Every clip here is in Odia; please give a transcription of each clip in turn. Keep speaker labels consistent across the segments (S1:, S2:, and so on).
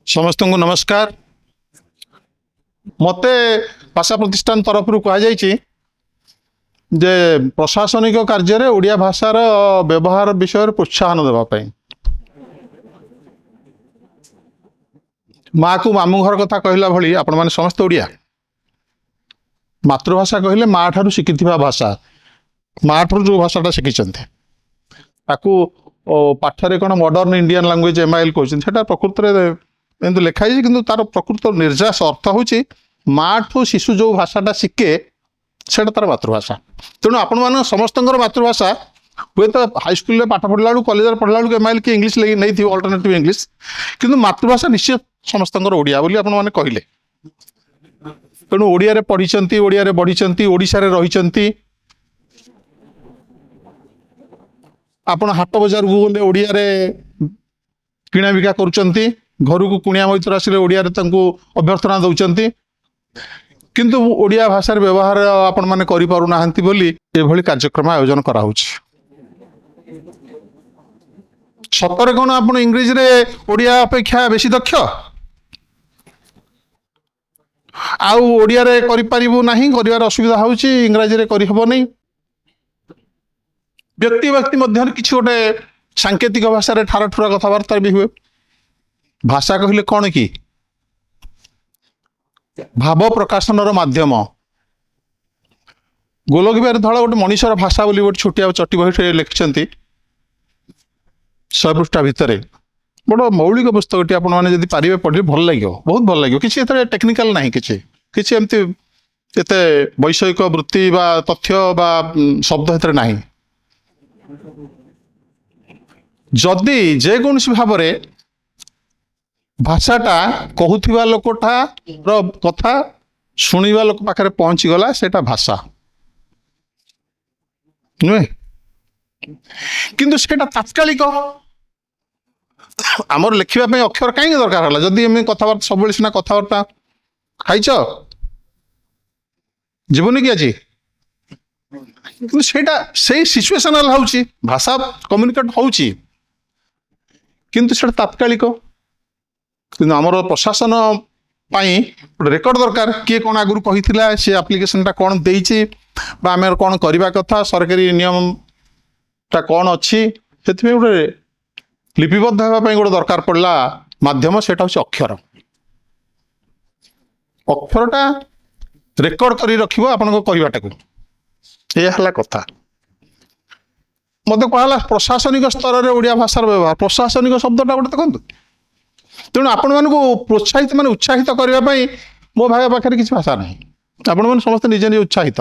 S1: समस्त को नमस्कार। मते भाषा प्रतिष्ठान तरफ कहुई जे प्रशासनिक कार्य ओडिया भाषार व्यवहार विषय प्रोत्साहन देवाई माँ को मामू घर कथा कहला भली आपण माने समस्त ओडिया मातृभाषा कहले माँ ठारू शिखि भाषा माँ ठारू जो भाषाटा शिखिंट पाठरे कौन मॉडर्न इंडियन लैंग्वेज MIL कहते प्रकृत में लिखाई कि तार प्रकृत निर्यास अर्थ हूँ माँ ठू शिशु जो भाषाटा शिखे से तार मातृभाषा। तेणु आपण मान समस्त मातृभाषा हुए तो हाईस्कल पाठ पढ़ला बेलू कॉलेज पढ़ला बेलू MIL कि इंग्लीश नहीं थी अल्टरनेटिव इंग्लीश किंतु मातृभाषा निश्चित समस्त ओडिया बोली आपण मैंने कहले। तेणु ओडिया पढ़ी ओडिया बढ़ी ओडिशा रे रही आपण हाट बजार को गले ओडिया रे किणा बिका करुचंती घर को कुणिया मैत्र आसिले ओडिया रे तांको अभ्यर्थना दउचंती किंतु ओडिया भाषा व्यवहार आपण माने करि पारु नाहंती बोली एभली कार्यक्रम आयोजन करा होछि। सतरे कोन आपण इंग्लिश रे ओडिया अपेक्षा बेसी दक्ष आउ ओडिया रे करि परिबु नाही करिवार असुविधा होछि इंग्रजी रे करि हबो नै। व्यक्ति व्यक्ति मध्य किसी गोटे सांकेतिक भाषा ठार ठुरा कथबार्ता भी हुए। भाषा कहले कौन कि भाव प्रकाशन माध्यम गोलक बिहारी धड़ा गोटे मनीषर भाषा बोली गोटे छोटिया चटी बही लिखिं 100 पृष्ठा भितर बड़ मौलिक पुस्तक आपण मैंने जब पारे पढ़े भल लगे बहुत भल लगे किसी टेक्निकाल ना किसी एमती एते वैषयिक वृत्ति बा तथ्य बा शब्द एत ना जदि जेकोसी भाव भाषाटा कहूथिबा लोकटा कथा शुणिबा लोक पाखरे पहुंची गला सेटा भाषा नुहे किंतु सेटा तात्कालिक आमर लिखिबा अक्षर कहीं दरकार हला जदि एम कथबार्ता सब सीना कथबार्ता खाइच जीवनी कि आज सेटा से सिचुएशनल होची भाषा कम्युनिकेट होची किंतु सेटा तात्कालिक किंतु आमर प्रशासन रेकर्ड दरकार किए कौन आगुरी कही सी आप्लिकेशनटा कौन देइछि बा आम कौन करवा कथा सरकारी नियम टा कौन अच्छी से गोटे लिपिबद्ध होगापी गोटे दरकार पड़ला माध्यम सेटा हूँ अक्षर अक्षरटा रेकर्ड कर रख आपण कहवाटा को यह कथा मत कहला प्रशासनिक स्तर में ओडिया भाषार व्यवहार प्रशासनिक शब्दटा गोटे देखो तेणु आपण मानक प्रोत्साहित माने उत्साहित करने मो भाई पाखे किसी भाषा ना आपण मैंने समस्त निजे निजे उत्साहित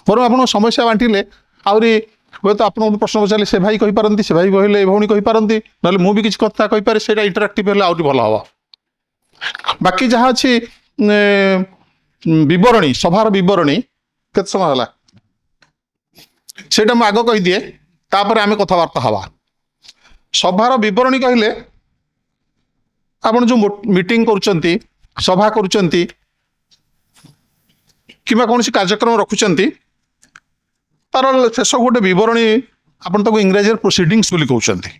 S1: बर आप समस्या बांटिले आहरी हे तो आप प्रश्न पचारे से भाई कहींपारती से भाई कहले भौणी कहींपारती ना मुझे किसी कथा कहींपारे से इंटराक्टिव है आहरी भल हम बाकी जहाँ अच्छी बरणी सभार बरणी केत समय है सेटा मुझे आग कहीदिए तापर आम कथबार्ता हवा सभार बरणी कहले आपण जो मीटिंग करुचंती सभा करुचंती किंबा कौन कार्यक्रम रखुचंती तार शेष गोटे बरणी आपण ताको इंग्रजी प्रोसीडिंग्स बोली कहउचंती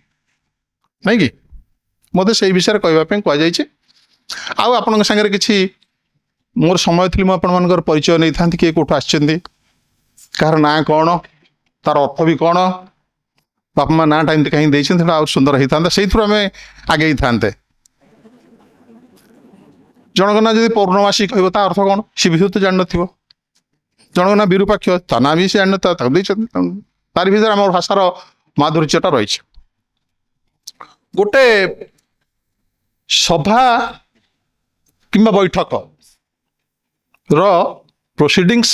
S1: नहीं कि मते से विषय कहवाई कहुई आपण सागर किसी मोर समय थी मुझे परिचय नहीं था किए कौटू आसछंती कार ना कौन तार अर्थ भी कौन बापा माँ नाटा एमती कहीं देते आ सुंदर होता से आम आगे था जनक ना जब पौर्णमासी कह अर्थ कौन सी भी तो जान न जनक ना विरूपाक्ष ता ना भी सी जान तार भर आम भाषार माधुर्यटा रही गोटे सभा किंबा बैठक प्रोसीडिंग्स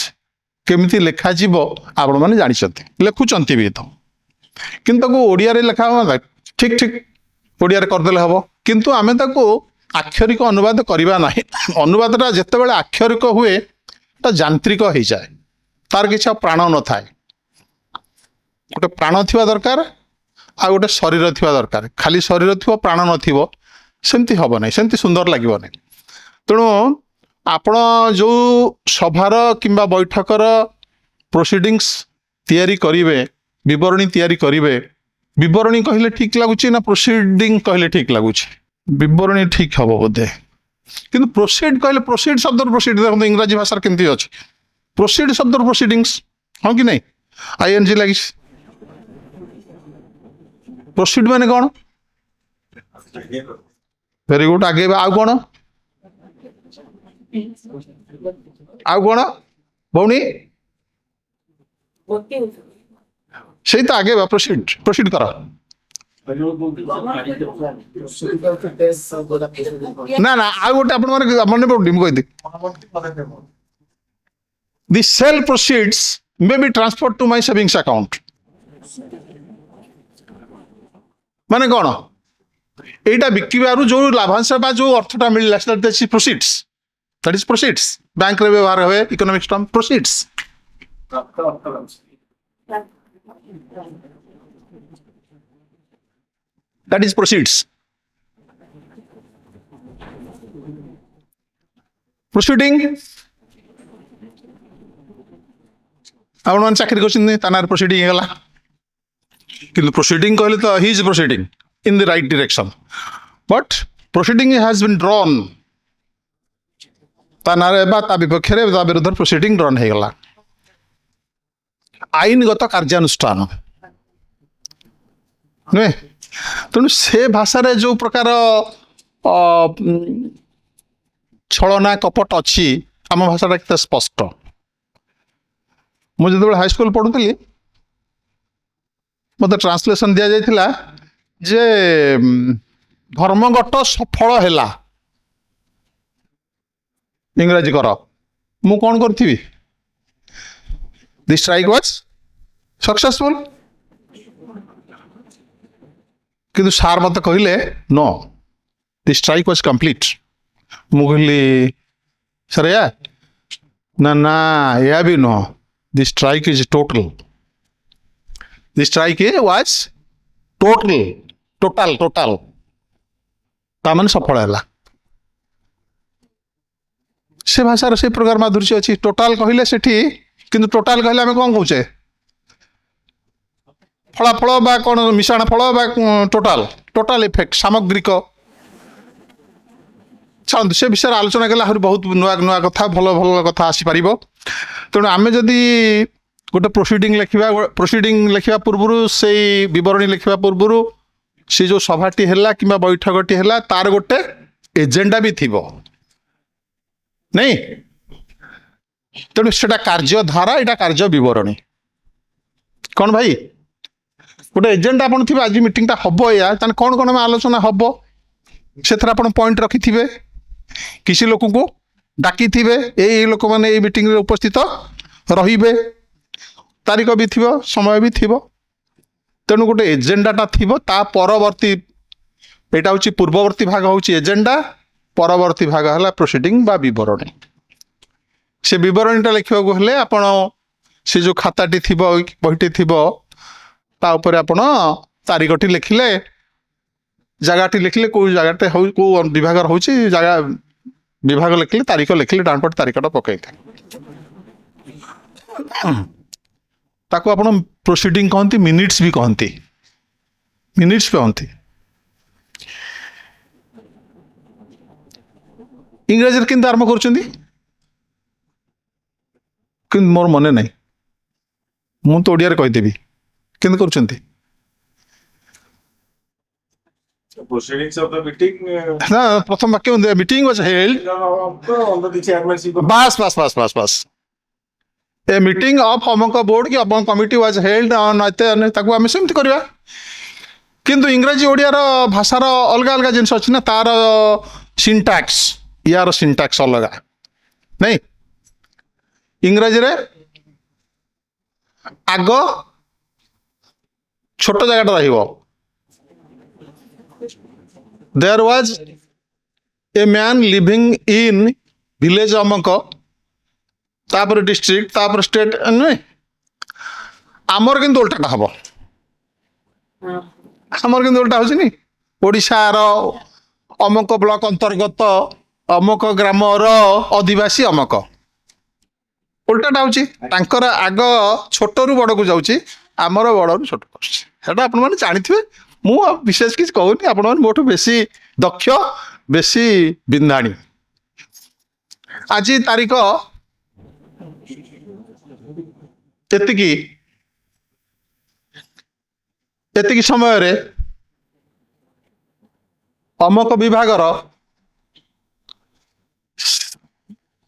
S1: केमिति लेखा जीव आपण मैंने जानते लिखुंट भी तो किंतु ओडिया लेखा ठीक ठीक ओडिया करदे हम किंतु आमे ताको आक्षरिक अनुवाद करवा ना अनुवादटा जिते बड़े आक्षरिक हुए तो यांत्रिक हो जाए तार किसी प्राण न थाए गोटे प्राण थिबा दरकार आ गोटे शरीर थिबा दरकार खाली शरीर थी प्राण न सेमती हम ना सेमती सुंदर लगे ना तेणु आपण जो सभार किंबा बैठकर प्रोसीडिंग्स तैयारी करिवे विवरणी तैयारी करिवे विवरणी कहले ठीक लगुच ना प्रोसीडिंग कहले ठीक लगुच विवरणी ठीक हम बोधे କିନ୍ତୁ ପ୍ରୋସିଡ୍ କହିଲେ ପ୍ରୋସିଡ୍ ଶବ୍ଦର ପ୍ରୋସିଡ୍ ଦେଖନ୍ତୁ ଇଂରାଜୀ ଭାଷାରେ କେମିତି ଅଛି। ପ୍ରୋସିଡ୍ ଶବ୍ଦର ପ୍ରୋସିଡିଙ୍ଗସ୍, ହଁ କି ନାହିଁ? ଆଇଏନଜି ଲାଗିଛି। ପ୍ରୋସିଡ୍ ମାନେ କ'ଣ? ଭେରି ଗୁଡ୍, ଆଗେଇବା। ଆଉ କ'ଣ? ଆଉ କ'ଣ ଭଉଣୀ? ସେଇ ତ ଆଗେଇବା, ପ୍ରୋସିଡ୍, ପ୍ରୋସିଡ୍ କର। ନା ନା, ଆଉ ଗୋଟେ ଆପଣ ମାନେ ମନେ ପଡୁନି, ମୁଁ କହିଦି the sale proceeds may be transferred to my savings account. ମାନେ କ'ଣ? এইটা বিকিবারু যে লাভাংশ বা যে অর্থটা মিললা সেটা that's proceeds, that is proceeds. ব্যাংকরে ব্যবহার হয় economics term proceeds. That is proceeds. Proceeding আপনার চাকরি করছেন তা না প্রসিডিং হয়ে কিন্তু প্রসিডিং কহিলে তো he is proceeding in the right direction, but proceeding has been drawn, তা না বা তা বিপক্ষে তা বিরুদ্ধে প্রসিডিং ড্রন হয়ে গলা। আইনগত কার্যানুষ্ঠান নুহে। তেণু সে ভাষার যে প্রকার ছলনা কপট অছি আম ভাষাটা কেতে স্পষ্ট। মু যেতবে হাইস্কুল পড়ুলি মতো ট্রান্সলেসন দিয়া যাইতিলা যে ধর্মঘট সফল হেলা, ইংরাজী কর। মু কোন করথিবি? দি স্ট্রাইক ওয়াজ सक्सेसफुल। কিন্তু সার মতো কহিলে no, the strike was complete. মু কহিলি স্যার এয়া না না এয়া বি no, the strike is total, the strike was total, total total তা মানে সফল ହେଲା। সে ভাষার সেই প্রকার মাধুর্য ଅଛି। টোটাল কহিলে সেটি, কিন্তু টোটাল কহিলে আমি কଣ কହୁଛେ? ফলাফল বা কোন মিশ্রণ ফল বা টোটাল, টোটাল ইফেক্ট, সামগ্রিক। ছাড়ନ୍ତୁ সে বিষয়ে আলোচনা কলে আହୁରି ବହୁତ ନୂଆ ନୂଆ କଥା, ଭଲ ଭଲ କଥା ଆସିପାରିବ। ତେଣୁ ଆମେ ଯଦି ଗୋଟେ ପ୍ରୋସିଡିଂ ଲେଖିବା ପୂର୍ବରୁ, ସେଇ ବିବରଣୀ ଲେଖିବା ପୂର୍ବରୁ ସେ ଯୋଉ ସଭାଟି ହେଲା କିମ୍ବା ବୈଠକଟି ହେଲା ତାର ଗୋଟେ ଏଜେଣ୍ଡା ବି ଥିବ ନାଇଁ। ତେଣୁ ସେଟା କାର୍ଯ୍ୟ ଧାରା, ଏଇଟା କାର୍ଯ୍ୟ ବିବରଣୀ। କ'ଣ ଭାଇ? ଗୋଟେ ଏଜେଣ୍ଡା ଆପଣ ଥିବେ, ଆଜି ମିଟିଂଟା ହବ ଏଇଆ, ତାହେଲେ କ'ଣ କ'ଣ ଆଲୋଚନା ହବ ସେଥିରେ ଆପଣ ପଏଣ୍ଟ ରଖିଥିବେ, କିଛି ଲୋକଙ୍କୁ ଡାକିଥିବେ, ଏଇ ଲୋକମାନେ ଏଇ ମିଟିଂରେ ଉପସ୍ଥିତ ରହିବେ, ତାରିଖ ବି ଥିବ, ସମୟ ବି ଥିବ। ତେଣୁ ଗୋଟେ ଏଜେଣ୍ଡାଟା ଥିବ। ତା ପରବର୍ତ୍ତୀ, ଏଇଟା ହେଉଛି ପୂର୍ବବର୍ତ୍ତୀ ଭାଗ ହେଉଛି ଏଜେଣ୍ଡା, ପରବର୍ତ୍ତୀ ଭାଗ ହେଲା ପ୍ରୋସିଡିଂ ବା ବିବରଣୀ। ସେ ବିବରଣୀଟା ଲେଖିବାକୁ ହେଲେ ଆପଣ ସେ ଯେଉଁ ଖାତାଟି ଥିବ, ବହିଟି ଥିବ, ତା ଉପରେ ଆପଣ ତାରିଖଟି ଲେଖିଲେ, ଜାଗାଟି ଲେଖିଲେ, କେଉଁ ଜାଗାଟେ ହଉ, କେଉଁ ବିଭାଗର ହେଉଛି ଜାଗା ବିଭାଗ ଲେଖିଲେ, ତାରିଖ ଲେଖିଲେ, ଡାଣପଟ ତାରିଖଟା ପକେଇଥାଏ। ତାକୁ ଆପଣ ପ୍ରୋସିଡିଂ କହନ୍ତି, ମିନିଟ୍ସ ବି କହନ୍ତି, ମିନିଟ୍ସ କହନ୍ତି। ଇଂରାଜୀରେ କେମିତି ଆରମ୍ଭ କରୁଛନ୍ତି କିନ୍ତୁ ମୋର ମନେ ନାହିଁ, ମୁଁ ତ ଓଡ଼ିଆରେ କହିଦେବି। କେମିତି କରୁଛନ୍ତି? ନା, ପ୍ରଥମ ବାକ୍ୟ ମିଟିଂ ୱାଜ ହେଲ୍ଡ, ବାସ୍ ବାସ୍ ବାସ୍ ବାସ୍ ବାସ୍, ଏ ମିଟିଂ ଅଫ୍ ଅମକ ବୋର୍ଡ କି ଅମକ କମିଟି ୱାଜ ହେଲ୍ଡ ଅନ୍ ଏତେ, ତାକୁ ଆମେ ସେମିତି କରିବା। କିନ୍ତୁ ଇଂରାଜୀ ଓଡ଼ିଆର ଭାଷାର ଅଲଗା ଅଲଗା ଜିନିଷ ଅଛି ନା, ତାର ସିଣ୍ଟାକ୍ସ, ୟାର ସିଣ୍ଟାକ୍ସ ଅଲଗା ନାଇଁ। ଇଂରାଜୀରେ ଆଗ ଛୋଟ ଜାଗାଟା ରହିବ, there was a man living in village ଅମକ, ତାପରେ ଡିଷ୍ଟ୍ରିକ୍ଟ, ତାପରେ ଷ୍ଟେଟ୍, ନୁହେଁ। ଆମର କିନ୍ତୁ ଓଲଟାଟା ହବ। ଆମର କିନ୍ତୁ ଓଲଟା ହଉଛି ନି, ଓଡ଼ିଶାର ଅମକ ବ୍ଲକ ଅନ୍ତର୍ଗତ ଅମକ ଗ୍ରାମର ଅଧିବାସୀ ଅମକ, ଓଲଟାଟା ହଉଛି। ତାଙ୍କର ଆଗ ଛୋଟରୁ ବଡ଼କୁ ଯାଉଛି, ଆମର ବଡ଼ରୁ ଛୋଟକୁ ଆସୁଛି। ସେଟା ଆପଣମାନେ ଜାଣିଥିବେ, ମୁଁ ବିଶେଷ କିଛି କହୁନି। ଆପଣମାନେ ମୋଠୁ ବେଶୀ ଦକ୍ଷ, ବେଶୀ ବିନ୍ଧାଣୀ ଆଜି ତାରିଖ ଏତିକି ଏତିକି ସମୟରେ ଅମକ ବିଭାଗର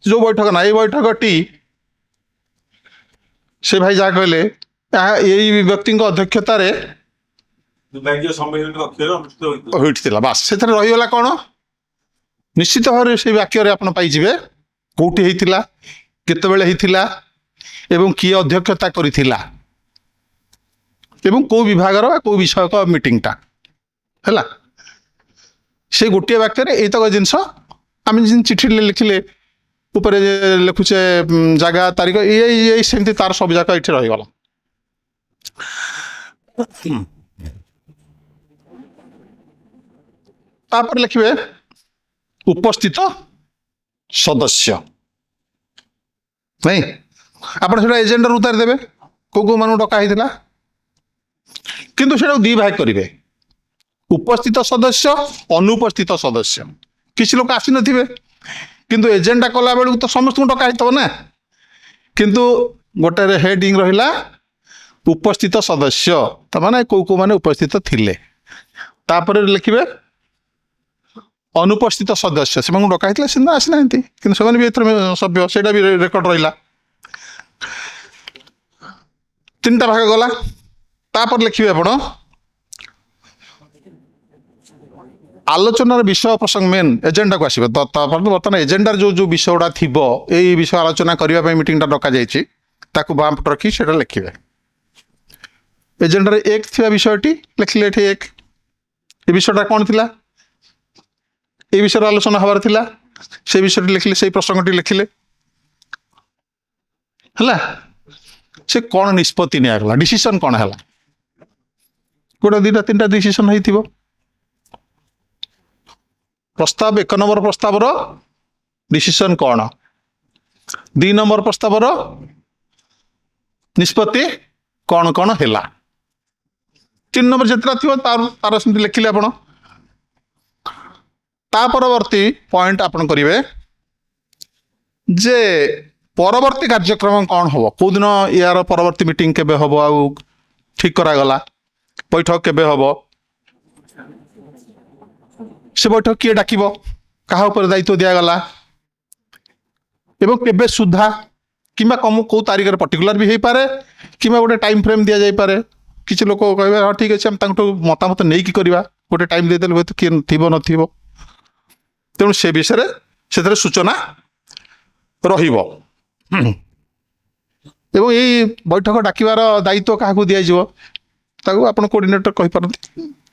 S1: ଯୋଉ ବୈଠକ ନା ଏଇ ବୈଠକଟି ସେ ଭାଇ ଯାହା କହିଲେ ଏଇ ବ୍ୟକ୍ତିଙ୍କ ଅଧ୍ୟକ୍ଷତାରେ ହୋଇଥିଲା। ବାସ୍ ସେଥିରେ ରହିଗଲା କ'ଣ? ନିଶ୍ଚିତ ଭାବରେ ସେଇ ବାକ୍ୟରେ ଆପଣ ପାଇଯିବେ କୋଉଠି ହେଇଥିଲା, କେତେବେଳେ ହେଇଥିଲା ଏବଂ କିଏ ଅଧ୍ୟକ୍ଷତା କରିଥିଲା ଏବଂ କୋଉ ବିଭାଗର ବା କୋଉ ବିଷୟକ ମିଟିଂଟା ହେଲା। ସେ ଗୋଟିଏ ବାକ୍ୟରେ ଏଇତକ ଜିନିଷ ଆମେ ଯେମିତି ଚିଠିରେ ଲେଖିଲେ ଉପରେ ଲେଖୁଛେ ଜାଗା ତାରିଖ ଏଇ ସେମିତି ତାର ସବୁ ଯାକ ଏଠି ରହିଗଲା। ତାପରେ ଲେଖିବେ ଉପସ୍ଥିତ ସଦସ୍ୟ। ନାଇଁ ଆପଣ ସେଟା ଏଜେଣ୍ଡାରୁ ଉତାରି ଦେବେ କୋଉ କୋଉ ମାନଙ୍କୁ ଡକା ହେଇଥିଲା, କିନ୍ତୁ ସେଟାକୁ ଦି ଭାଗ କରିବେ, ଉପସ୍ଥିତ ସଦସ୍ୟ, ଅନୁପସ୍ଥିତ ସଦସ୍ୟ। କିଛି ଲୋକ ଆସିନଥିବେ କିନ୍ତୁ ଏଜେଣ୍ଡା କଲା ବେଳକୁ ତ ସମସ୍ତଙ୍କୁ ଡକା ହେଇଥିବ ନା, କିନ୍ତୁ ଗୋଟେ ହେଡିଂ ରହିଲା ଉପସ୍ଥିତ ସଦସ୍ୟ, ତାମାନେ କୋଉ କୋଉ ମାନେ ଉପସ୍ଥିତ ଥିଲେ। ତାପରେ ଲେଖିବେ ଅନୁପସ୍ଥିତ ସଦସ୍ୟ, ସେମାନଙ୍କୁ ଡକା ହେଇଥିଲା ସେମାନେ ଆସିନାହାନ୍ତି କିନ୍ତୁ ସେମାନେ ବି ଏଥିରେ ସଭ୍ୟ, ସେଇଟା ବି ରେକର୍ଡ ରହିଲା। ତିନିଟା ଭାଗ ଗଲା। ତାପରେ ଲେଖିବେ ଆପଣ ଆଲୋଚନାର ବିଷୟ ପ୍ରସଙ୍ଗ ମେନ୍ ଏଜେଣ୍ଡାକୁ ଆସିବେ। ବର୍ତ୍ତମାନ ଏଜେଣ୍ଡାର ଯୋଉ ବିଷୟ ଗୁଡ଼ା ଥିବ ଏଇ ବିଷୟ ଆଲୋଚନା କରିବା ପାଇଁ ମିଟିଂଟା ଡକାଯାଇଛି, ତାକୁ ବାମ ପଟ ରଖି ସେଇଟା ଲେଖିବେ। ଏଜେଣ୍ଡାରେ ଏକ ଥିବା ବିଷୟଟି ଲେଖିଲେ ଏଠି ଏକ, ଏ ବିଷୟଟା କ'ଣ ଥିଲା, এই বিষয়ে আলোচনা হবার ଥିଲା, সেই বিষয়টি লেখিলে, সেই প্রসঙ্গটি লেখিলে ହେଲା। সে କ'ଣ ନିଷ୍ପତ୍ତି ନିଆଗଲା, ডিসিশন କ'ଣ ହେଲା, ଗୋଟେ ଦୁଇଟା ତିନିଟା ডিসিশন ହେଇଥିବ। ପ୍ରସ୍ତାବ 1 ନମ୍ବର ପ୍ରସ୍ତାବର ডিসিশন କ'ଣ, 2 ନମ୍ବର ପ୍ରସ୍ତାବର ନିଷ୍ପତ୍ତି କ'ଣ କ'ଣ ହେଲା, 3 ନମ୍ବର ଯେତେଟା ଥିବ ତାର ସେମିତି ଲେଖିଲେ ଆପଣ। ତା ପରବର୍ତ୍ତୀ ପଏଣ୍ଟ ଆପଣ କରିବେ ଯେ ପରବର୍ତ୍ତୀ କାର୍ଯ୍ୟକ୍ରମ କ'ଣ ହବ, କୋଉଦିନ ୟାର ପରବର୍ତ୍ତୀ ମିଟିଂ କେବେ ହବ, ଆଉ ଠିକ କରାଗଲା, ବୈଠକ କେବେ ହବ, ସେ ବୈଠକ କିଏ ଡାକିବ, କାହା ଉପରେ ଦାୟିତ୍ୱ ଦିଆଗଲା ଏବଂ କେବେ ସୁଦ୍ଧା କିମ୍ବା କୋଉ ତାରିଖରେ ପର୍ଟିକୁଲାର ବି ହେଇପାରେ କିମ୍ବା ଗୋଟେ ଟାଇମ ଫ୍ରେମ୍ ଦିଆଯାଇପାରେ। କିଛି ଲୋକ କହିବେ ହଁ ଠିକ ଅଛି ଆମେ ତାଙ୍କଠୁ ମତାମତ ନେଇକି କରିବା, ଗୋଟେ ଟାଇମ ଦେଇଦେଲେ ହୁଏତ କିଏ ଥିବ ନଥିବ, ତେଣୁ ସେ ବିଷୟରେ ସେଥିରେ ସୂଚନା ରହିବ। ଏବଂ ଏଇ ବୈଠକ ଡାକିବାର ଦାୟିତ୍ୱ କାହାକୁ ଦିଆଯିବ ତାକୁ ଆପଣ କୋଅର୍ଡିନେଟର କହିପାରନ୍ତି,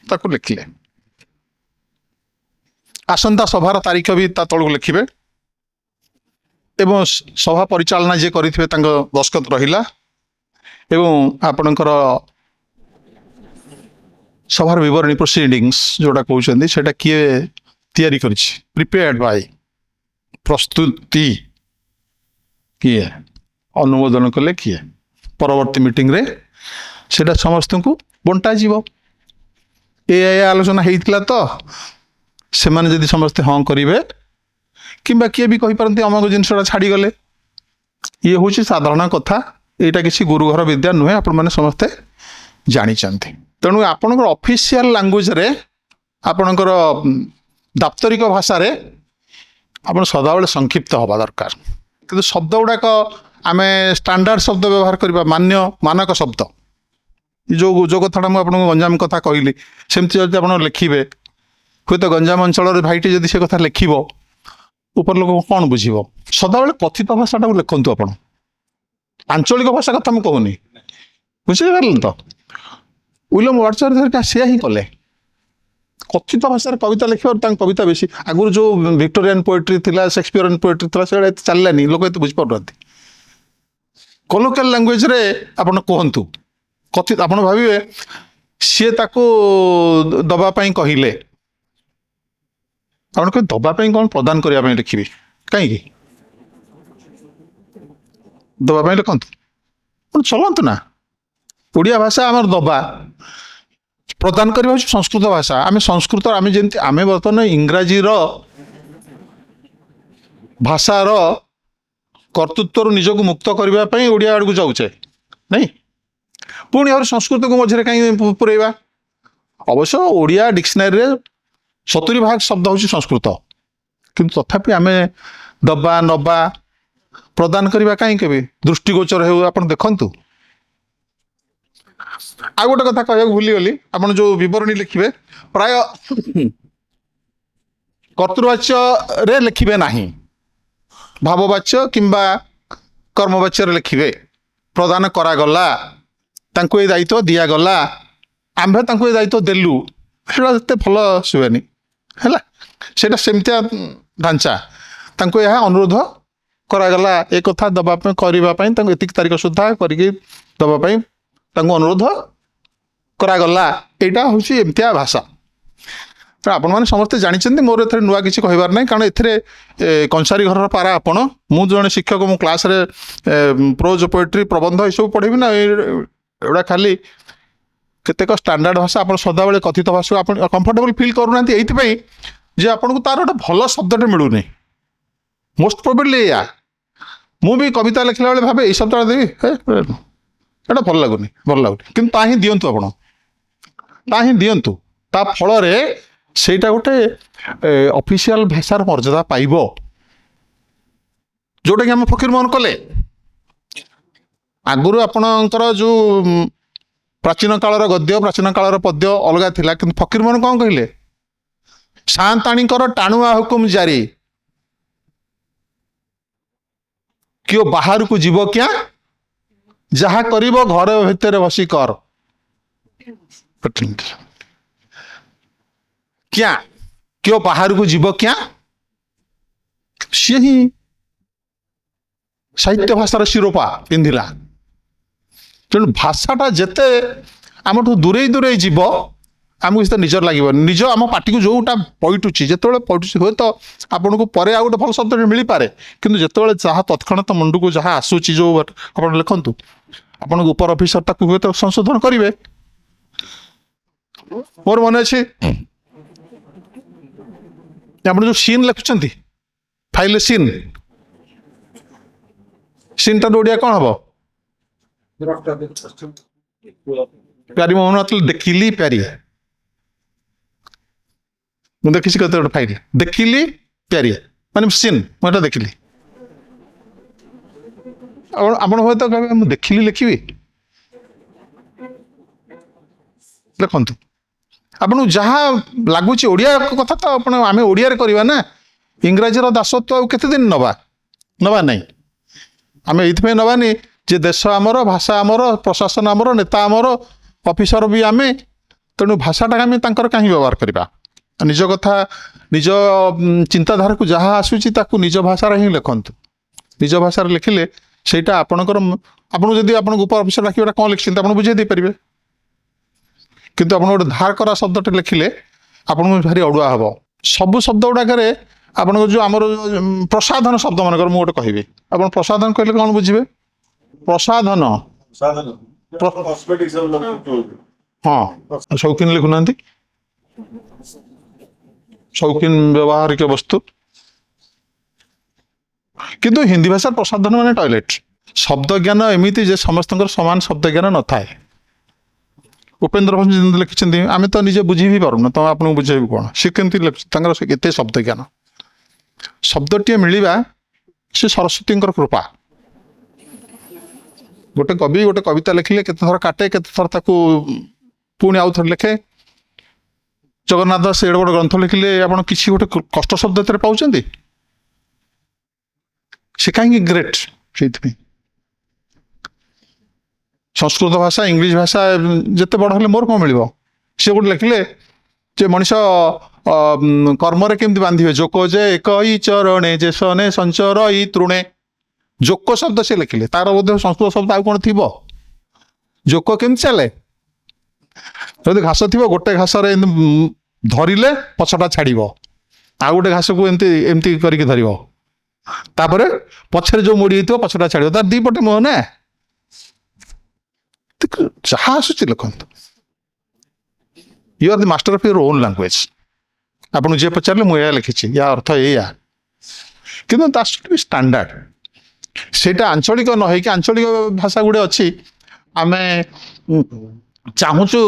S1: ତାକୁ ଲେଖିଲେ। ଆସନ୍ତା ସଭାର ତାରିଖ ବି ତା ତଳକୁ ଲେଖିବେ ଏବଂ ସଭା ପରିଚାଳନା ଯିଏ କରିଥିବେ ତାଙ୍କ ଦସ୍ତଖତ ରହିଲା ଏବଂ ଆପଣଙ୍କର ସଭାର ବିବରଣୀ ପ୍ରୋସିଡିଙ୍ଗସ୍ ଯୋଉଟା କହୁଛନ୍ତି ସେଟା କିଏ ତିଆରି କରିଛି, ପ୍ରିପେୟାର୍ଡ ବାଇ, ପ୍ରସ୍ତୁତି କିଏ, ଅନୁମୋଦନ କଲେ କିଏ, ପରବର୍ତ୍ତୀ ମିଟିଂରେ ସେଟା ସମସ୍ତଙ୍କୁ ବଣ୍ଟା ଯିବ। ଏ ଆଲୋଚନା ହେଇଥିଲା ତ ସେମାନେ ଯଦି ସମସ୍ତେ ହଁ କରିବେ କିମ୍ବା କିଏ ବି କହିପାରନ୍ତି ଅମକ ଜିନିଷଟା ଛାଡ଼ିଗଲେ, ଇଏ ହେଉଛି ସାଧାରଣ କଥା, ଏଇଟା କିଛି ଗୁରୁଘର ବିଦ୍ୟା ନୁହେଁ, ଆପଣମାନେ ସମସ୍ତେ ଜାଣିଛନ୍ତି। ତେଣୁ ଆପଣଙ୍କର ଅଫିସିଆଲ ଲାଙ୍ଗୁଏଜରେ, ଆପଣଙ୍କର ଦାପ୍ତରିକ ଭାଷାରେ ଆପଣ ସଦାବେଳେ ସଂକ୍ଷିପ୍ତ ହେବା ଦରକାର, କିନ୍ତୁ ଶବ୍ଦ ଗୁଡ଼ାକ ଆମେ ଷ୍ଟାଣ୍ଡାର୍ଡ ଶବ୍ଦ ବ୍ୟବହାର କରିବା, ମାନକ ଶବ୍ଦ। ଯୋଉ କଥାଟା ମୁଁ ଆପଣଙ୍କୁ ଗଞ୍ଜାମ କଥା କହିଲି ସେମିତି ଯଦି ଆପଣ ଲେଖିବେ, ହୁଏତ ଗଞ୍ଜାମ ଅଞ୍ଚଳର ଭାଇଟି ଯଦି ସେ କଥା ଲେଖିବ ଉପର ଲୋକ କ'ଣ ବୁଝିବ। ସଦାବେଳେ କଥିତ ଭାଷାଟାକୁ ଲେଖନ୍ତୁ ଆପଣ, ଆଞ୍ଚଳିକ ଭାଷା କଥା ମୁଁ କହୁନି, ବୁଝିପାରିଲେ ତ। ୱିଲିୟମ ୱାର୍ଡସୱର୍ଥ ଧରିକା ସେୟା ହିଁ କଲେ, କଥିତ ଭାଷାରେ କବିତା ଲେଖିବାରୁ ତାଙ୍କ କବିତା ବେଶୀ। ଆଗରୁ ଯୋଉ ଭିକ୍ଟୋରିଆନ୍ ପୋଏଟ୍ରି ଥିଲା, ସେକ୍ସପିୟରିଆନ୍ ପୋଏଟ୍ରି ଥିଲା, ସେଗୁଡ଼ା ଏତେ ଚାଲିଲାନି, ଲୋକ ଏତେ ବୁଝିପାରୁନାହାନ୍ତି। କଲୋକିଆଲ ଲାଙ୍ଗୁଏଜରେ ଆପଣ କୁହନ୍ତୁ, କଥିତ। ଆପଣ ଭାବିବେ ସିଏ ତାକୁ ଦବା ପାଇଁ କହିଲେ, ଆପଣ କହିବେ ଦବା ପାଇଁ କ'ଣ, ପ୍ରଦାନ କରିବା ପାଇଁ ଲେଖିବି, କାହିଁକି ଦବା ପାଇଁ ଲେଖନ୍ତୁ, ଚଲନ୍ତୁ ନା। ଓଡ଼ିଆ ଭାଷା ଆମର ଦବା, ପ୍ରଦାନ କରିବା ହେଉଛି ସଂସ୍କୃତ ଭାଷା। ଆମେ ସଂସ୍କୃତ, ଆମେ ଯେମିତି ଆମେ ବର୍ତ୍ତମାନ ଇଂରାଜୀର ଭାଷାର କର୍ତ୍ତୃତ୍ୱରୁ ନିଜକୁ ମୁକ୍ତ କରିବା ପାଇଁ ଓଡ଼ିଆ ଆଡ଼କୁ ଯାଉଛେ ନାଇଁ, ପୁଣି ଆହୁରି ସଂସ୍କୃତକୁ ମଝିରେ କାହିଁକି ପୁରେଇବା? ଅବଶ୍ୟ ଓଡ଼ିଆ ଡିକ୍ସନାରୀରେ 70% ଶବ୍ଦ ହେଉଛି ସଂସ୍କୃତ, କିନ୍ତୁ ତଥାପି ଆମେ ଦବା ନବା ପ୍ରଦାନ କରିବା କାହିଁକି ବି ଦୃଷ୍ଟିଗୋଚର ହେଉ। ଆପଣ ଦେଖନ୍ତୁ, ଆଉ ଗୋଟେ କଥା କହିବାକୁ ଭୁଲିଗଲି, ଆପଣ ଯୋଉ ବିବରଣୀ ଲେଖିବେ ପ୍ରାୟ କର୍ତ୍ତୃବାଚ୍ୟରେ ଲେଖିବେ ନାହିଁ, ଭାବବାଚ୍ୟ କିମ୍ବା କର୍ମବାଚ୍ୟରେ ଲେଖିବେ। ପ୍ରଦାନ କରାଗଲା, ତାଙ୍କୁ ଏ ଦାୟିତ୍ୱ ଦିଆଗଲା, ଆମ୍ଭେ ତାଙ୍କୁ ଏ ଦାୟିତ୍ୱ ଦେଲୁ, ସେଇଟା ଏତେ ଭଲ ଶୁଭେନି ହେଲା। ସେଇଟା ସେମିତିଆ ଢାଞ୍ଚା, ତାଙ୍କୁ ଏହା ଅନୁରୋଧ କରାଗଲା ଏ କଥା ଦେବା ପାଇଁ, କରିବା ପାଇଁ, ତାଙ୍କୁ ଏତିକି ତାରିଖ ସୁଦ୍ଧା କରିକି ଦେବା ପାଇଁ ତାଙ୍କୁ ଅନୁରୋଧ କରାଗଲା। ଏଇଟା ହେଉଛି ଏମିତିଆ ଭାଷା। ଆପଣମାନେ ସମସ୍ତେ ଜାଣିଛନ୍ତି, ମୋର ଏଥିରେ ନୂଆ କିଛି କହିବାର ନାହିଁ, କାରଣ ଏଥିରେ କଂସାରୀ ଘରର ପାରା ଆପଣ। ମୁଁ ଜଣେ ଶିକ୍ଷକ, ମୁଁ କ୍ଲାସରେ ପ୍ରୋଜ, ପୋଏଟ୍ରି, ପ୍ରବନ୍ଧ ଏସବୁ ପଢ଼େଇବି ନା, ଏଗୁଡ଼ା ଖାଲି କେତେକ ଷ୍ଟାଣ୍ଡାର୍ଡ ଭାଷା। ଆପଣ ସଦାବେଳେ କଥିତ ଭାଷାକୁ ଆପଣ କମ୍ଫର୍ଟେବଲ ଫିଲ୍ କରୁନାହାନ୍ତି ଏଇଥିପାଇଁ ଯେ ଆପଣଙ୍କୁ ତାର ଗୋଟେ ଭଲ ଶବ୍ଦଟେ ମିଳୁନି। ମୋଷ୍ଟ ପ୍ରୋବାବ୍ଲି ଏଇଆ। ମୁଁ ବି କବିତା ଲେଖିଲା ବେଳେ ଭାବେ ଏଇ ଶବ୍ଦଟା ଦେବି, ଏଇଟା ଭଲ ଲାଗୁନି, କିନ୍ତୁ ତା ହିଁ ଦିଅନ୍ତୁ, ଆପଣ ତା ହିଁ ଦିଅନ୍ତୁ। ତା ଫଳରେ ସେଇଟା ଗୋଟେ ଅଫିସିଆଲ ଭାଷାର ମର୍ଯ୍ୟାଦା ପାଇବ, ଯୋଉଟାକି ଆମେ ଫକୀରମୋହନ କଲେ। ଆଗରୁ ଆପଣଙ୍କର ଯୋଉ ପ୍ରାଚୀନ କାଳର ଗଦ୍ୟ, ପ୍ରାଚୀନ କାଳର ପଦ୍ୟ ଅଲଗା ଥିଲା, କିନ୍ତୁ ଫକୀରମୋହନ କ'ଣ କହିଲେ? ସାଆନ୍ତାଣୀଙ୍କର ଟାଣୁଆ ହୁକୁମ ଜାରି, କିଏ ବାହାରକୁ ଯିବ କିଆଁ, ଯାହା କରିବ ଘର ଭିତରେ ବସି କର। କିଆଁ, କିଏ ବାହାରକୁ ଯିବ କିଆଁ, ସିଏ ହିଁ ସାହିତ୍ୟ ଭାଷାର ଶିରୋପା ପିନ୍ଧିଲା। ତେଣୁ ଭାଷାଟା ଯେତେ ଆମଠୁ ଦୂରେଇ ଦୂରେଇ ଯିବ, ଆମକୁ ସେତେ ନିଜର ଲାଗିବନି। ନିଜ ଆମ ପାଟିକୁ ଯୋଉଟା ପଇଟୁଛି, ଯେତେବେଳେ ପଇଟୁଛି, ହୁଏତ ଆପଣଙ୍କୁ ପରେ ଆଉ ଗୋଟେ ଭଲ ଶବ୍ଦଟେ ମିଳିପାରେ, କିନ୍ତୁ ଯେତେବେଳେ ଯାହା ତତ୍କ୍ଷଣାତ ମୁଣ୍ଡକୁ ଯାହା ଆସୁଛି, ଯୋଉ ଆପଣ ଲେଖନ୍ତୁ, ଆପଣଙ୍କ ଉପର ଅଫିସର ତାକୁ ହୁଏତ ସଂଶୋଧନ କରିବେ। ମୋର ମନେ ଅଛି, ଆପଣ ଯୋଉ ସିନ୍ ଲେଖୁଛନ୍ତି ଫାଇଲରେ, ସିନ୍ଟାର ଓଡ଼ିଆ କ'ଣ ହବ? ପ୍ୟାରୀ ମୋହନ ଦେଖିଲି ପ୍ୟାରୀ। ମୁଁ ଦେଖିଛି କେତେ ଗୋଟେ ଫାଇଲ, ଦେଖିଲି ପ୍ୟାରୀ ମାନେ ସିନ୍, ମୁଁ ଏଟା ଦେଖିଲି। ଆପଣ ହୁଏତ କହିବେ ମୁଁ ଦେଖିଲି ଲେଖିବି, ଲେଖନ୍ତୁ। ଆପଣଙ୍କୁ ଯାହା ଲାଗୁଛି, ଓଡ଼ିଆ କଥା ତ ଆପଣ, ଆମେ ଓଡ଼ିଆରେ କରିବା ନା, ଇଂରାଜୀର ଦାସତ୍ୱ ଆଉ କେତେ ଦିନ ନବା ନାହିଁ। ଆମେ ଏଇଥିପାଇଁ ନବାନି ଯେ ଦେଶ ଆମର, ଭାଷା ଆମର, ପ୍ରଶାସନ ଆମର, ନେତା ଆମର, ଅଫିସର ବି ଆମେ। ତେଣୁ ଭାଷାଟା ଆମେ ତାଙ୍କର କାହିଁ ବ୍ୟବହାର କରିବା? ନିଜ କଥା, ନିଜ ଚିନ୍ତାଧାରାକୁ ଯାହା ଆସୁଛି ତାକୁ ନିଜ ଭାଷାରେ ହିଁ ଲେଖନ୍ତୁ। ନିଜ ଭାଷାରେ ଲେଖିଲେ ସେଇଟା ଆପଣଙ୍କର, ଆପଣଙ୍କୁ ଯଦି ଆପଣଙ୍କ ଉପର ଅଫିସର ଡାକିବେ କ'ଣ ଲେଖିଛନ୍ତି ଆପଣ ବୁଝେଇ ଦେଇପାରିବେ। କିନ୍ତୁ ଆପଣ ଗୋଟେ ଧାର କରା ଶବ୍ଦଟେ ଲେଖିଲେ ଆପଣଙ୍କୁ ଭାରି ଅଡୁଆ ହବ। ସବୁ ଶବ୍ଦ ଗୁଡାକରେ ଆପଣଙ୍କ ଯୋଉ ଆମର ପ୍ରସାଧନ ଶବ୍ଦ, ମାନଙ୍କର ମୁଁ ଗୋଟେ କହିବି, ଆପଣ ପ୍ରସାଧନ କହିଲେ କ'ଣ ବୁଝିବେ? ପ୍ରସାଧନ, ହଁ, ଶୌକିନ ଲେଖୁନାହାନ୍ତି, ଶୌକିନ ବ୍ୟବହାରିକ ବସ୍ତୁ। କିନ୍ତୁ ହିନ୍ଦୀ ଭାଷାର ପ୍ରସାଧନ ମାନେ ଟଏଲେଟ। ଶବ୍ଦ ଜ୍ଞାନ ଏମିତି ଯେ ସମସ୍ତଙ୍କର ସମାନ ଶବ୍ଦ ଜ୍ଞାନ ନଥାଏ। ଉପେନ୍ଦ୍ର ଭଞ୍ଜ ଯେମିତି ଲେଖିଛନ୍ତି, ଆମେ ତ ନିଜେ ବୁଝି ବି ପାରୁନ, ତ ଆପଣଙ୍କୁ ବୁଝେଇବୁ କ'ଣ? ସେ କେମିତି ତାଙ୍କର ଏତେ ଶବ୍ଦ ଜ୍ଞାନ। ଶବ୍ଦଟିଏ ମିଳିବା ସେ ସରସ୍ୱତୀଙ୍କର କୃପା। ଗୋଟେ କବି ଗୋଟେ କବିତା ଲେଖିଲେ କେତେଥର କାଟେ, କେତେଥର ତାକୁ ପୁଣି ଆଉ ଥରେ ଲେଖେ। ଜଗନ୍ନାଥ ଦାସ ଏଡ଼େ ବଡ଼ ଗ୍ରନ୍ଥ ଲେଖିଲେ ଆପଣ କିଛି ଗୋଟେ କଷ୍ଟ ଶବ୍ଦ ଏଥିରେ ପାଉଛନ୍ତି? ସେ କାହିଁକି ଗ୍ରେଟ୍? ସେଇଥିପାଇଁ ସଂସ୍କୃତ ଭାଷା, ଇଂଲିଶ ଭାଷା ଯେତେ ବଡ଼ ହେଲେ ମୋର କ'ଣ ମିଳିବ? ସେ ଗୋଟେ ଲେଖିଲେ ଯେ ମଣିଷ କର୍ମରେ କେମିତି ବାନ୍ଧିବେ, ଯୋକ ଯେ ଏକ ଇ ଚରଣେ ଯେ ସନେ ସଞ୍ଚର ଇ ତୃଣେ। ଯୋକ ଶବ୍ଦ ସେ ଲେଖିଲେ, ତାର ବୋଧେ ସଂସ୍କୃତ ଶବ୍ଦ ଆଉ କ'ଣ ଥିବ? ଯୋକ କେମିତି ଚାଲେ? ଯଦି ଘାସ ଥିବ, ଗୋଟେ ଘାସରେ ଏମିତି ଧରିଲେ ପଛଟା ଛାଡ଼ିବ, ଆଉ ଗୋଟେ ଘାସକୁ ଏମିତି ଏମିତି କରିକି ଧରିବ, ତାପରେ ପଛରେ ଯୋଉ ମୋଡ଼ି ହେଇଥିବ ପଛଟା ଛାଡ଼ିବ। ତାର ଦି ପଟେ ମୁହଁ ନା। ଯାହା ଆସୁଛି ଲେଖନ୍ତୁ। You are the master of your own language. ଆପଣଙ୍କୁ ଯିଏ ପଚାରିଲେ ମୁଁ ଏଇଆ ଲେଖିଛି, ୟା ଅର୍ଥ ଏଇଆ। କିନ୍ତୁ ତା ସୁଟ୍ ବି ଷ୍ଟାଣ୍ଡାର୍ଡ। ସେଇଟା ଆଞ୍ଚଳିକ ନ ହେଇକି ଆଞ୍ଚଳିକ ଭାଷା ଗୁଡ଼େ ଅଛି, ଆମେ ଚାହୁଁଛୁ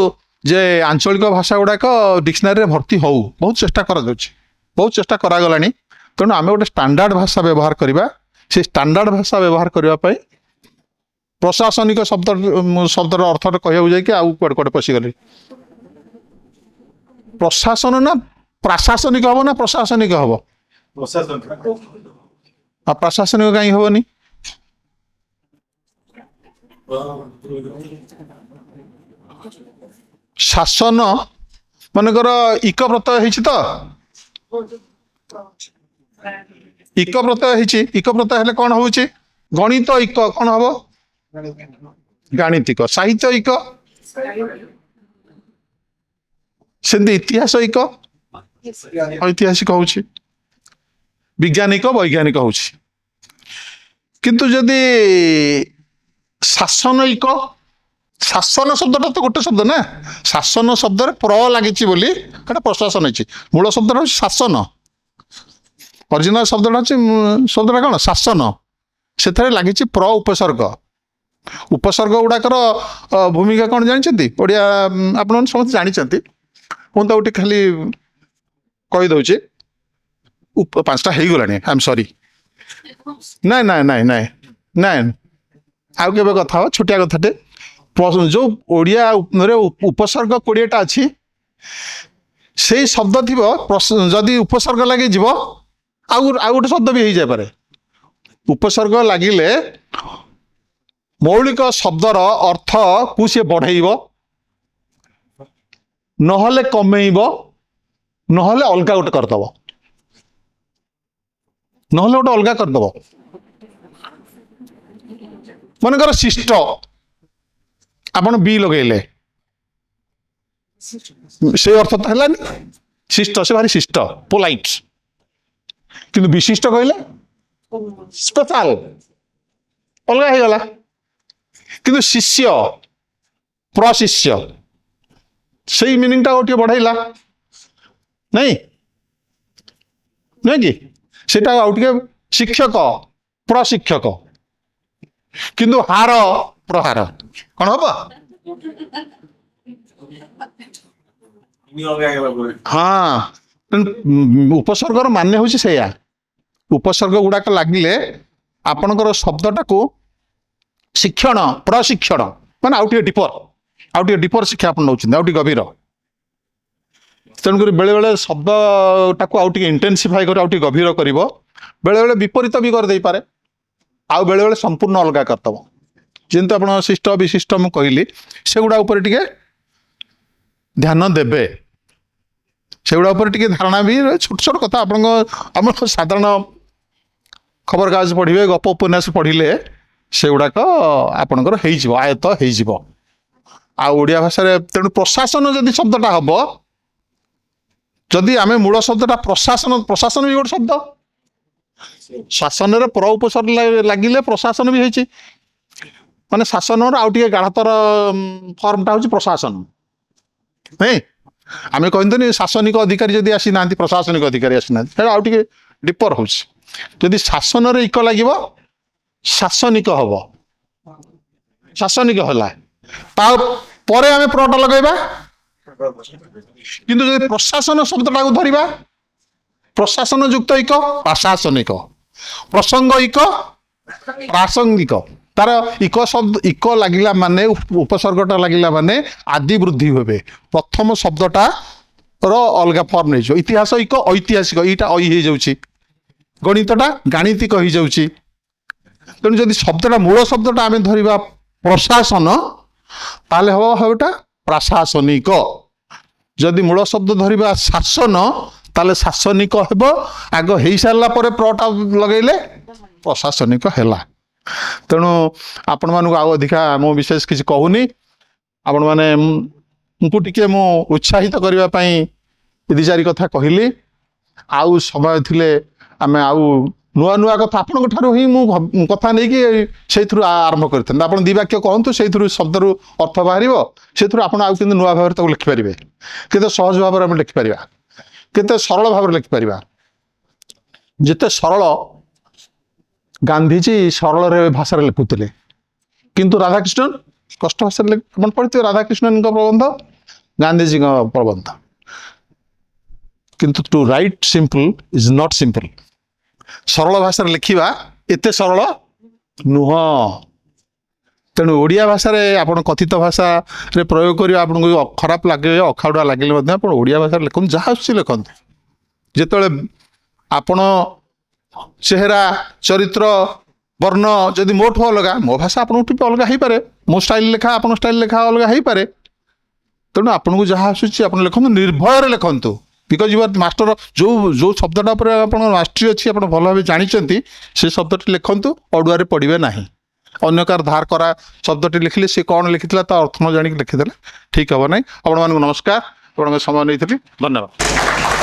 S1: ଯେ ଆଞ୍ଚଳିକ ଭାଷା ଗୁଡ଼ାକ ଡିକ୍ସନାରୀରେ ଭର୍ତ୍ତି ହଉ, ବହୁତ ଚେଷ୍ଟା କରାଯାଉଛି, ବହୁତ ଚେଷ୍ଟା କରାଗଲାଣି। ତେଣୁ ଆମେ ଗୋଟେ ଷ୍ଟାଣ୍ଡାର୍ଡ ଭାଷା ବ୍ୟବହାର କରିବା। ସେ ଷ୍ଟାଣ୍ଡାର୍ଡ ଭାଷା ବ୍ୟବହାର କରିବା ପାଇଁ ପ୍ରଶାସନିକ ଶବ୍ଦର ଅର୍ଥଟା କହିବାକୁ ଯାଇକି ଆଉ କୁଆଡ଼େ କୁଆଡ଼େ ପଶିଗଲେ। ପ୍ରଶାସନ ନା ପ୍ରଶାସନିକ ହବ ନା ପ୍ରଶାସନିକ ହବ? ଆଉ ପ୍ରଶାସନିକ କାହିଁ ହବନି? ଶାସନ ମନେକର ଇକ ପ୍ରତ୍ୟୟ ହେଇଛି ତ, ଇକ ପ୍ରତ୍ୟୟ ହେଇଛି, ଇକ ପ୍ରତ୍ୟୟ ହେଲେ କଣ ହଉଛି? ଗଣିତ ଇକ କଣ ହବ? ଗାଣିତିକ। ସାହିତ୍ୟ ଇକ, ସେମିତି ଇତିହାସ ଇକ ଐତିହାସିକ ହଉଛି, ବିଜ୍ଞାନିକ ବୈଜ୍ଞାନିକ ହଉଛି। କିନ୍ତୁ ଯଦି ଶାସନ ଇକ, ଶାସନ ଶବ୍ଦଟା ତ ଗୋଟେ ଶବ୍ଦ ନା, ଶାସନ ଶବ୍ଦରେ ପ୍ର ଲାଗିଛି ବୋଲି ସେଟା ପ୍ରଶାସନ ହେଇଛି। ମୂଳ ଶବ୍ଦଟା ହଉଛି ଶାସନ, ଅରିଜିନାଲ ଶବ୍ଦଟା କଣ? ଶାସନ। ସେଥିରେ ଲାଗିଛି ପ୍ର ଉପସର୍ଗ। ଉପସର୍ଗ ଗୁଡାକର ଭୂମିକା କଣ ଜାଣିଛନ୍ତି? ଓଡ଼ିଆ ଆପଣମାନେ ସମସ୍ତେ ଜାଣିଛନ୍ତି, ମୁଁ ତାକୁ ଟିକେ ଖାଲି କହିଦଉଛି। 5ଟା ହେଇଗଲାଣି, ଆଇ ଏମ୍ ସରି। ନାଇଁ ଆଉ କେବେ କଥା ହବ, ଛୋଟିଆ କଥାଟେ। ଯୋଉ ଓଡ଼ିଆରେ ଉପସର୍ଗ 20ଟା ଅଛି, ସେଇ ଶବ୍ଦ ଥିବ, ଯଦି ଉପସର୍ଗ ଲାଗିଯିବ ଆଉ ଗୋଟେ ଶବ୍ଦ ବି ହେଇଯାଇପାରେ। ଉପସର୍ଗ ଲାଗିଲେ ମୌଳିକ ଶବ୍ଦର ଅର୍ଥକୁ ସିଏ ବଢେଇବ, ନହେଲେ କମେଇବ, ନହେଲେ ଅଲଗା ଗୋଟେ କରିଦବ, ନହେଲେ ଗୋଟେ ଅଲଗା କରିଦବ। ମନେକର ଶିଷ୍ଟ, ଆପଣ ବି ଲଗେଇଲେ, ସେ ଅର୍ଥ ତ ହେଲାନି। ଶିଷ୍ଟ, ସେ ଭାରି ଶିଷ୍ଟ, ପୋଲାଇଟ। କିନ୍ତୁ ବିଶିଷ୍ଟ କହିଲେ ସ୍ପେଶାଲ, ଅଲଗା ହେଇଗଲା। କିନ୍ତୁ ଶିଷ୍ୟ, ପ୍ରଶିଷ୍ୟ, ସେଇ ମିନିଂଟା ଟିକେ ବଢେଇଲା, ନାଇଁ କି? ସେଟା ଆଉ ଟିକେ ଶିକ୍ଷକ, ପ୍ରଶିକ୍ଷକ। କିନ୍ତୁ ହାର, ପ୍ରହାର କଣ ହବ? ହଁ, ଉପସର୍ଗର ମାନେ ହଉଛି ସେଇଆ। ଉପସର୍ଗ ଗୁଡାକ ଲାଗିଲେ ଆପଣଙ୍କର ଶବ୍ଦଟାକୁ ଶିକ୍ଷଣ, ପ୍ରଶିକ୍ଷଣ, ମାନେ ଆଉ ଟିକେ ଡିପର ଶିକ୍ଷା ଆପଣ ନେଉଛନ୍ତି, ଆଉ ଟିକେ ଗଭୀର। ତେଣୁକରି ବେଳେବେଳେ ଶବ୍ଦଟାକୁ ଆଉ ଟିକେ ଇଣ୍ଟେନ୍ସିଫାଇ କରି ଆଉ ଟିକେ ଗଭୀର କରିବ, ବେଳେବେଳେ ବିପରୀତ ବି କରିଦେଇପାରେ, ଆଉ ବେଳେବେଳେ ସମ୍ପୂର୍ଣ୍ଣ ଅଲଗା କରିଦେବ। ଯେମିତି ଆପଣ ଶିଷ୍ଟ ବିଶିଷ୍ଟ ମୁଁ କହିଲି, ସେଗୁଡ଼ା ଉପରେ ଟିକେ ଧ୍ୟାନ ଦେବେ। ସେଗୁଡ଼ା ଉପରେ ଟିକେ ଧାରଣା ବି, ଛୋଟ ଛୋଟ କଥା ଆପଣଙ୍କ ଆମର ସାଧାରଣ ଖବରକାଗଜ ପଢ଼ିବେ, ଗପ ଉପନ୍ୟାସ ପଢ଼ିଲେ ସେଗୁଡ଼ାକ ଆପଣଙ୍କର ହେଇଯିବ, ଆୟତ ହେଇଯିବ। ଆଉ ଓଡ଼ିଆ ଭାଷାରେ ତେଣୁ ପ୍ରଶାସନ ଯଦି ଶବ୍ଦଟା ହବ, ଯଦି ଆମେ ମୂଳ ଶବ୍ଦଟା ପ୍ରଶାସନ ବି ଗୋଟେ ଶବ୍ଦ, ଶାସନରେ ପ୍ର ଉପସର୍ଗ ଲାଗିଲେ ପ୍ରଶାସନ ବି ହେଇଛି। ମାନେ ଶାସନର ଆଉ ଟିକେ ଗାଢ଼ତର ଫର୍ମଟା ହଉଛି ପ୍ରଶାସନ। ନାଇଁ, ଆମେ କହନ୍ତୁନି ଶାସନିକ ଅଧିକାରୀ ଯଦି ଆସିନାହାନ୍ତି, ପ୍ରଶାସନିକ ଅଧିକାରୀ ଆସିନାହାନ୍ତି, ସେଇଟା ଆଉ ଟିକେ ଡିପର ହଉଛି। ଯଦି ଶାସନରେ ଇକ ଲାଗିବ, ଶାସନିକ ହବ, ଶାସନିକ ହେଲା। ତାପରେ ଆମେ ପ୍ରଟା ଲଗାଇବା। କିନ୍ତୁ ଯଦି ପ୍ରଶାସନ ଶବ୍ଦଟାକୁ ଧରିବା, ପ୍ରଶାସନ ଯୁକ୍ତ ଇକ ପ୍ରଶାସନିକ, ପ୍ରସଙ୍ଗ ଇକ ପ୍ରାସଙ୍ଗିକ। ତାର ଇକ ଲାଗିଲା ମାନେ, ଉପସର୍ଗଟା ଲାଗିଲା ମାନେ ଆଦି ବୃଦ୍ଧି ହେବେ। ପ୍ରଥମ ଶବ୍ଦଟାର ଅଲଗା ଫର୍ମ ନେଇଯିବ। ଇତିହାସ ଇକ ଐତିହାସିକ, ଏଇଟା ହେଇଯାଉଛି। ଗଣିତଟା ଗାଣିତିକ ହେଇଯାଉଛି। ତେଣୁ ଯଦି ଶବ୍ଦଟା ମୂଳ ଶବ୍ଦଟା ଆମେ ଧରିବା ପ୍ରଶାସନ, ତାହେଲେ ହବ ଏଟା ପ୍ରଶାସନିକ। ଯଦି ମୂଳ ଶବ୍ଦ ଧରିବା ଶାସନ, ତାହେଲେ ଶାସନିକ ହେବ। ଆଗ ହେଇସାରିଲା ପରେ ପ୍ରଟା ଲଗେଇଲେ ପ୍ରଶାସନିକ ହେଲା। ତେଣୁ ଆପଣମାନଙ୍କୁ ଆଉ ଅଧିକା ମୁଁ ବିଶେଷ କିଛି କହୁନି। ଆପଣମାନଙ୍କୁ ଟିକେ ମୁଁ ଉତ୍ସାହିତ କରିବା ପାଇଁ 2-4 କଥା କହିଲି। ଆଉ ସମୟ ଥିଲେ ଆମେ ଆଉ ନୂଆ କଥା ଆପଣଙ୍କ ଠାରୁ ହିଁ ମୁଁ କଥା ନେଇକି ସେଇଥିରୁ ଆରମ୍ଭ କରିଥାନ୍ତି। ଆପଣ 2 ବାକ୍ୟ କହନ୍ତୁ, ସେଇଥିରୁ ଶବ୍ଦରୁ ଅର୍ଥ ବାହାରିବ, ସେଇଥିରୁ ଆପଣ ଆଉ କିନ୍ତୁ ନୂଆ ଭାବରେ ତାକୁ ଲେଖିପାରିବେ। କେତେ ସହଜ ଭାବରେ ଆମେ ଲେଖିପାରିବା, କେତେ ସରଳ ଭାବରେ ଲେଖିପାରିବା। ଯେତେ ସରଳ ଗାନ୍ଧିଜୀ ସରଳ ଭାଷାରେ ଲେଖୁଥିଲେ କିନ୍ତୁ ରାଧାକୃଷ୍ଣନ କଷ୍ଟ ଭାଷାରେ ମନେ ପଡ଼ିଥିବେ ରାଧାକୃଷ୍ଣନଙ୍କ ପ୍ରବନ୍ଧ ଗାନ୍ଧିଜୀଙ୍କ ପ୍ରବନ୍ଧ। କିନ୍ତୁ to write simple is not simple. ସରଳ ଭାଷାରେ ଲେଖିବା ଏତେ ସରଳ ନୁହଁ। ତେଣୁ ଓଡ଼ିଆ ଭାଷାରେ ଆପଣ କଥିତ ଭାଷାରେ ପ୍ରୟୋଗ କରିବା ଆପଣଙ୍କୁ ଖରାପ ଲାଗିଲେ ଅଖାଡ଼ୁଆ ଲାଗିଲେ ମଧ୍ୟ ଆପଣ ଓଡ଼ିଆ ଭାଷାରେ ଲେଖନ୍ତୁ, ଯାହା ଆସୁଛି ଲେଖନ୍ତୁ। ଯେତେବେଳେ ଆପଣ ଚେହେରା ଚରିତ୍ର ବର୍ଣ୍ଣ ଯଦି ମୋଠୁ ଅଲଗା, ମୋ ଭାଷା ଆପଣଙ୍କୁ ଟିକେ ଅଲଗା ହେଇପାରେ, ମୋ ଷ୍ଟାଇଲ ଲେଖା ଆପଣଙ୍କ ଷ୍ଟାଇଲ ଲେଖା ଅଲଗା ହେଇପାରେ। ତେଣୁ ଆପଣଙ୍କୁ ଯାହା ଆସୁଛି ଆପଣ ଲେଖନ୍ତୁ, ନିର୍ଭୟରେ ଲେଖନ୍ତୁ। Because you are master. ଯେଉଁ ଶବ୍ଦଟା ଉପରେ ଆପଣଙ୍କ ମାଷ୍ଟରୀ ଅଛି, ଆପଣ ଭଲ ଭାବେ ଜାଣିଛନ୍ତି, ସେ ଶବ୍ଦଟି ଲେଖନ୍ତୁ, ଅଡ଼ୁଆରେ ପଡ଼ିବେ ନାହିଁ। ଅନ୍ୟ କାହାର ଧାର କରା ଶବ୍ଦଟି ଲେଖିଲେ ସେ କ'ଣ ଲେଖିଥିଲା ତା ଅର୍ଥ ନ ଜାଣିକି ଲେଖିଦେଲେ ଠିକ୍ ହେବ ନାହିଁ। ଆପଣମାନଙ୍କୁ ନମସ୍କାର, ଆପଣଙ୍କ ସମୟ ନେଇଥିଲି, ଧନ୍ୟବାଦ।